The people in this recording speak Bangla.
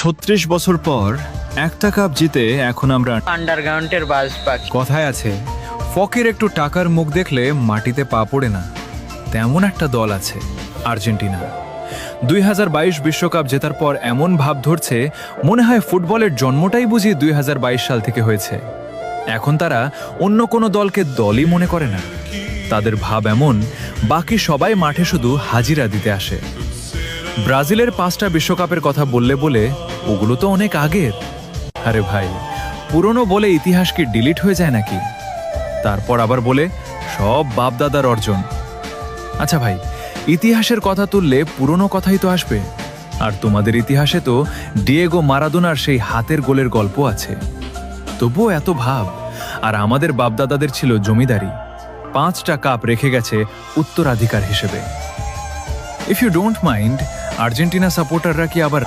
36 বছর পর একটা কাপ জিতে এখন আমরা আন্ডারগ্রাউন্ডের বাস পাখি। কথায় আছে, ফকের একটু টাকার মুখ দেখলে মাটিতে পা পড়ে না, তেমন একটা দল আছে আর্জেন্টিনা। 2022 বিশ্বকাপ জেতার পর এমন ভাব ধরছে মনে হয় ফুটবলের জন্মটাই বুঝি 2022 সাল থেকে হয়েছে। এখন তারা অন্য কোনো দলকে দলই মনে করে না। তাদের ভাব এমন, বাকি সবাই মাঠে শুধু হাজিরা দিতে আসে। ব্রাজিলের 5টা বিশ্বকাপের কথা বললে বলে ওগুলো তো অনেক আগের। আরে ভাই, পুরনো বলে ইতিহাস কি ডিলিট হয়ে যায় নাকি? তারপর আবার বলে সব বাপদাদার অর্জন। আচ্ছা ভাই, ইতিহাসের কথা তুললে পুরনো কথাই তো আসবে। আর তোমাদের ইতিহাসে তো ডিয়েগো মারাদোনার সেই হাতের গোলের গল্প আছে। তবুও এত ভাব। আর আমাদের বাপদাদাদের ছিল জমিদারি, 5টা কাপ রেখে গেছে উত্তরাধিকার হিসেবে। If you don't mind, Argentina সাপোর্টাররা কি আবার